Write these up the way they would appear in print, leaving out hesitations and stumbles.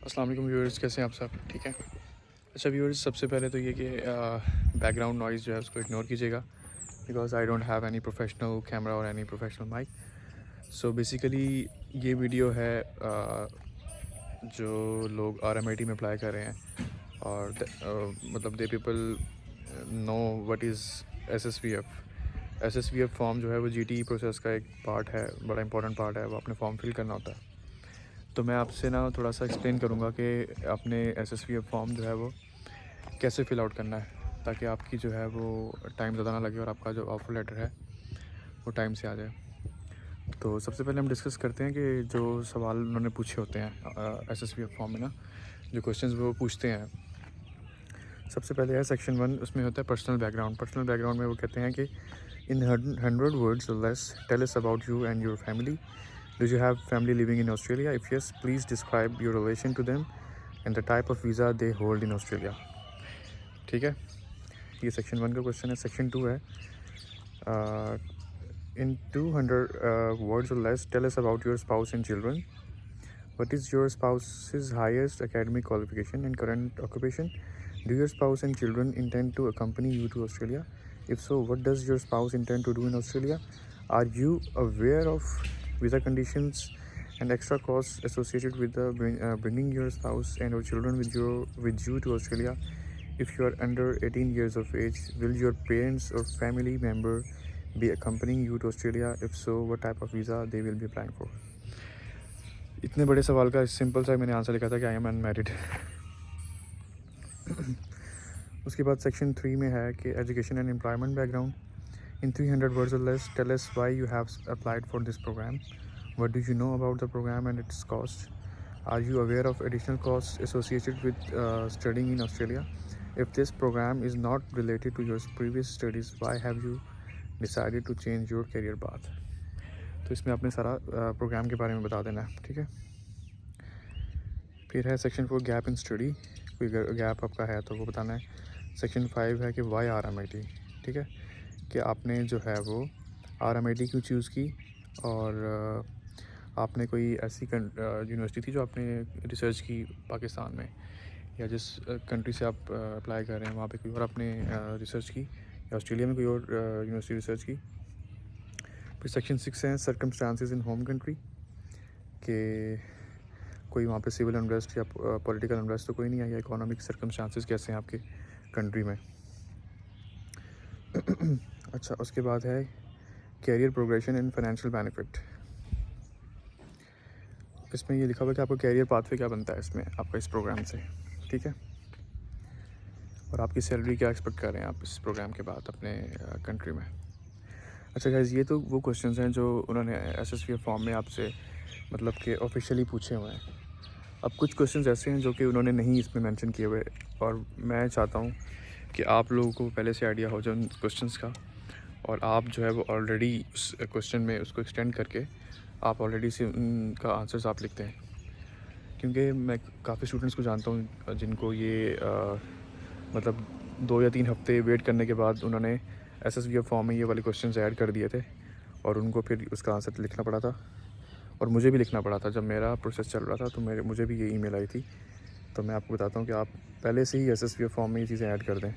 अस्सलाम वालेकुम व्यूअर्स, कैसे हैं आप सब? ठीक है। अच्छा व्यूअर्स, सबसे पहले तो ये कि बैकग्राउंड नॉइज़ जो है उसको इग्नोर कीजिएगा, because I don't have any professional camera और any professional mic. So basically ये वीडियो है जो लोग आरएमआईटी में अप्लाई कर रहे हैं और मतलब they people know what is SSVF form जो है वो जीटीई प्रोसेस का एक पार्ट है, बड़ा इंपॉर्टेंट पार्ट है। वो आपने फॉर्म फिल करना होता है। तो मैं आपसे ना थोड़ा सा एक्सप्लेन करूँगा कि अपने एसएसवीएफ फॉर्म जो है वो कैसे फ़िल आउट करना है, ताकि आपकी जो है वो टाइम ज़्यादा ना लगे और आपका जो ऑफ़र लेटर है वो टाइम से आ जाए। तो सबसे पहले हम डिस्कस करते हैं कि जो सवाल उन्होंने पूछे होते हैं एसएसवीएफ फॉर्म में ना, जो क्वेश्चंस वो पूछते हैं। सबसे पहले है सेक्शन 1, उसमें होता है पर्सनल बैकग्राउंड। पर्सनल बैकग्राउंड में वो कहते हैं कि in 100 words or less tell us about you and your family. Do you have family living in Australia? If yes, please describe your relation to them and the type of visa they hold in Australia. ठीक है, ये section 1 का question है। Section 2 है in 200 words or less tell us about your spouse and children. What is your spouse's highest academic qualification and current occupation? Do your spouse and children intend to accompany you to Australia? If so, what does your spouse intend to do in Australia? Are you aware of visa conditions and extra costs associated with bringing your spouse and or children with you to Australia? If you are under 18 years of age, will your parents or family member be accompanying you to Australia? If so, what type of visa they will be applying for? इतने बड़े सवाल का simple सा मैंने answer लिखा था कि I am unmarried. उसके बाद सेक्शन 3 में है कि education and employment background. In 300 words or less tell us why you have applied for this program. What do you know about the program and its cost? Are you aware of additional cost associated with studying in Australia? If this program is not related to your previous studies, why have you decided to change your career path? तो इसमें आपने सारा programme के बारे में बता देना है। ठीक है। फिर है सेक्शन 4 गैप इन स्टडी। कोई गैप आपका है तो वो बताना है। सेक्शन 5 है कि वाई आरएमआईटी। ठीक है, कि आपने जो है वो आरएमआईटी क्यों चूज़ की और आपने कोई ऐसी यूनिवर्सिटी थी जो आपने रिसर्च की पाकिस्तान में, या जिस कंट्री से आप अप्लाई कर रहे हैं वहाँ पे कोई और आपने रिसर्च की, या ऑस्ट्रेलिया में कोई और यूनिवर्सिटी रिसर्च की। फिर सेक्शन 6 है सर्कमस्टांसिस इन होम कंट्री, के कोई वहाँ पे सिविल अनरेस्ट या पॉलिटिकल अनरेस्ट तो कोई नहीं है, या इकोनॉमिक सर्कमस्टांसिस कैसे हैं आपके कंट्री में। अच्छा, उसके बाद है career progression and financial benefit. इसमें ये लिखा हुआ है कि आपका कैरियर पाथवे क्या बनता है इसमें आपका इस प्रोग्राम से। ठीक है, और आपकी सैलरी क्या एक्सपेक्ट कर रहे हैं आप इस प्रोग्राम के बाद अपने कंट्री में। अच्छा गाइस, ये तो वो क्वेश्चंस हैं जो उन्होंने एसएसवीएफ फॉर्म में आपसे मतलब कि ऑफिशियली पूछे हुए हैं। अब कुछ क्वेश्चंस ऐसे हैं जो कि उन्होंने नहीं इसमें मेंशन किए हुए, और मैं चाहता हूँ कि आप लोगों को पहले से आइडिया हो जाए उन क्वेश्चंस का, और आप जो है वो ऑलरेडी उस क्वेश्चन में उसको एक्सटेंड करके आप ऑलरेडी से उनका आंसर्स आप लिखते हैं। क्योंकि मैं काफ़ी स्टूडेंट्स को जानता हूँ जिनको ये मतलब 2 या 3 हफ्ते वेट करने के बाद उन्होंने एसएसवीएफ फॉर्म में ये वाले क्वेश्चंस ऐड कर दिए थे, और उनको फिर उसका आंसर लिखना पड़ा था, और मुझे भी लिखना पड़ा था। जब मेरा प्रोसेस चल रहा था तो मुझे भी ये ईमेल आई थी। तो मैं आपको बताता हूँ कि आप पहले से ही एसएसवीएफ फॉर्म में ये चीज़ें ऐड कर दें।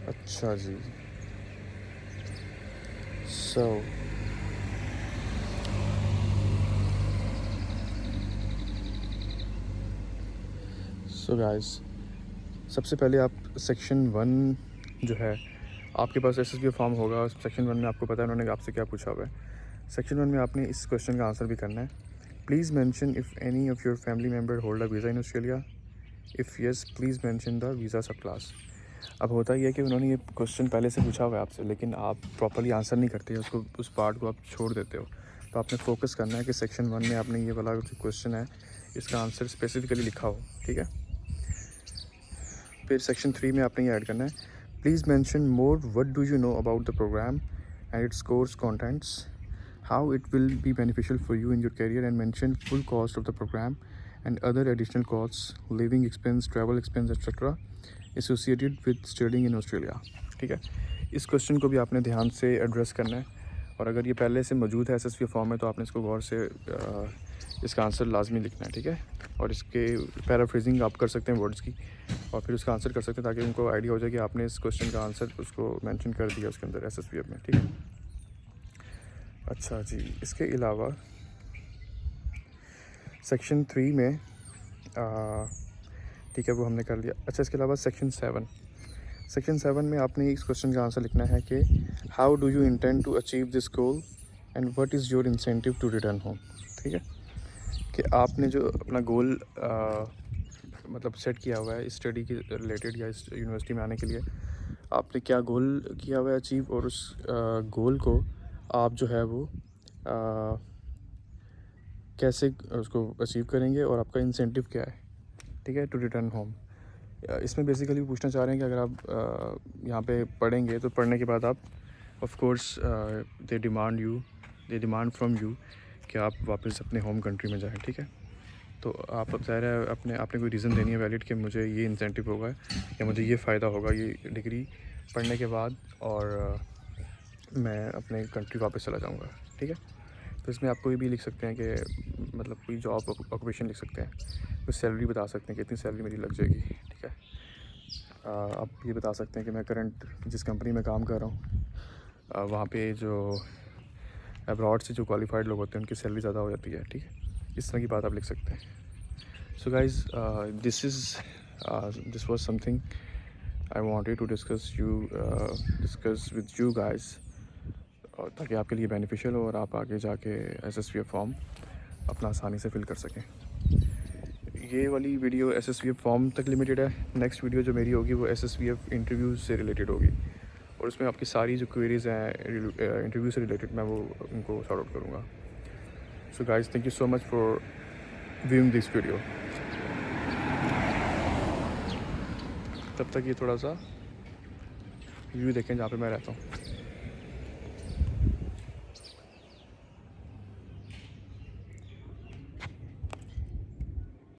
अच्छा जी, सो गाइस, सबसे पहले आप सेक्शन 1 जो है आपके पास एसएसवीएफ फॉर्म होगा। सेक्शन 1 में आपको पता है उन्होंने आपसे क्या पूछा हुआ है। सेक्शन 1 में आपने इस क्वेश्चन का आंसर भी करना है। Please mention if any of your family member hold a visa in Australia. If yes, please mention the visa सब क्लास। अब होता ही है कि उन्होंने ये क्वेश्चन पहले से पूछा हुआ है आपसे, लेकिन आप प्रॉपर्ली आंसर नहीं करते, उसको उस पार्ट को आप छोड़ देते हो। तो आपने फोकस करना है कि सेक्शन 1 में आपने ये वाला जो क्वेश्चन है इसका आंसर स्पेसिफिकली लिखा हो। ठीक है। फिर सेक्शन 3 में आपने ये ऐड करना है, please mention more what do you know about the program and its course contents, how it will be beneficial for you in your career, and mention full cost of the program and other additional cost, living expense, travel expense etcetera associated with studying in Australia. ठीक है, इस question को भी आपने ध्यान से address करना है, और अगर ये पहले से मौजूद है SSV फॉर्म में तो आपने इसको गौर से इसका आंसर लाजमी लिखना है, ठीक है। और इसके पैराफ्रेजिंग आप कर सकते हैं वर्ड्स की और फिर उसका आंसर कर सकते हैं ताकि उनको आइडिया हो जाए कि आपने इस क्वेश्चन का आंसर उसको मेंशन कर दिया उसके अंदर SSV में, ठीक है। अच्छा जी, इसके अलावा सेक्शन 3 में ठीक है वो हमने कर लिया। अच्छा, इसके अलावा सेक्शन 7 में आपने इस क्वेश्चन का आंसर लिखना है कि how do you intend to achieve this goal and what is your incentive to return home, ठीक है। कि आपने जो अपना गोल मतलब सेट किया हुआ है इस स्टडी के रिलेटेड या इस यूनिवर्सिटी में आने के लिए, आपने क्या गोल किया हुआ है अचीव, और उस गोल को आप जो है वो कैसे उसको अचीव करेंगे और आपका इंसेंटिव क्या है, ठीक है, टू रिटर्न होम। इसमें बेसिकली पूछना चाह रहे हैं कि अगर आप यहाँ पे पढ़ेंगे तो पढ़ने के बाद आप of course they demand from you कि आप वापस अपने होम कंट्री में जाएं, ठीक है। तो आप ज़ाहिर है आपने कोई रीज़न देनी है वैलिड कि मुझे ये इंसेंटिव होगा या मुझे ये फ़ायदा होगा ये डिग्री पढ़ने के बाद और मैं अपने कंट्री वापस चला जाऊँगा, ठीक है। तो इसमें आप कोई भी लिख सकते हैं कि मतलब कोई जॉब ऑक्यूपेशन लिख सकते हैं, कोई सैलरी बता सकते हैं कि इतनी सैलरी मेरी लग जाएगी, ठीक है। आप ये बता सकते हैं कि मैं करंट जिस कंपनी में काम कर रहा हूँ वहाँ पे जो अब्रॉड से जो क्वालिफाइड लोग होते हैं उनकी सैलरी ज़्यादा हो जाती है, ठीक है। इस तरह की बात आप लिख सकते हैं। So guys, this was something I wanted to discuss with you guys, और ताकि आपके लिए बेनिफिशियल हो और आप आगे जाके SSVF फॉर्म अपना आसानी से फिल कर सकें। ये वाली वीडियो SSVF फॉर्म तक लिमिटेड है। नेक्स्ट वीडियो जो मेरी होगी वो SSVF इंटरव्यू से रिलेटेड होगी और उसमें आपकी सारी जो क्वेरीज़ हैं इंटरव्यू से रिलेटेड मैं वो उनको सॉर्ट आउट करूँगा। So guys, thank you so much for viewing this video. तब तक ये थोड़ा सा व्यू देखें जहाँ पे मैं रहता हूँ।